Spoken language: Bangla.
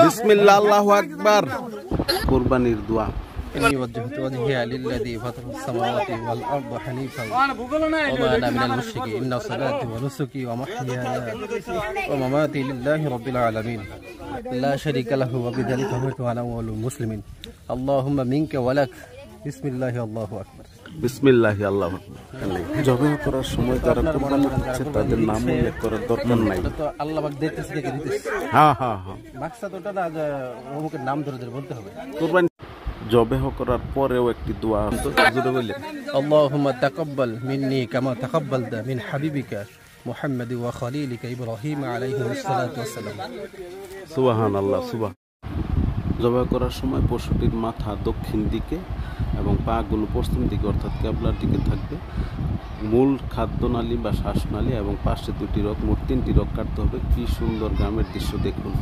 বিসমিল্লাহ, আল্লাহু আকবার। কুরবানির দোয়া। إني وجهت وجهي للذي فطر السماوات والأرض حنيفا وما أنا من المشركين إن صلاتي ونسكي ومحياي ومماتي لله رب العالمين لا شريك له وبذلك أمرت وأنا أول المسلمين اللهم منك ولك بسم الله الله أكبر বিসমিল্লাহ, আল্লাহু আকবার। জবাই করার সময় যারা কুরবানি দিচ্ছে তাদের নাম উল্লেখ করার দরকার নাই। তো আল্লাহ পাক দেখতেছে দেখে দিতেছে। হ্যাঁ হ্যাঁ হ্যাঁ, মাকসাদ ওটা না যে অমুকের নাম ধরে ধরে বলতে হবে। কুরবানি জবাই করার পরেও একটি দোয়া আছে, জোরে বললেন। اللهم تقبل مني كما تقبلت من حبيبك محمد وخليلك إبراهيم عليه الصلاة والسلام সুবহানাল্লাহ, সুবহান। জবাই করার সময় পশুটির মাথা দক্ষিণ দিকে এবং পাগুলো পশ্চিম দিকে অর্থাৎ কেবলার দিকে থাকবে। মূল খাদ্যনালী বা শ্বাসনালী এবং পাশে দুটি রক, মোট 3টি রক কাটতে হবে। কি সুন্দর গ্রামের দৃশ্য দেখুন।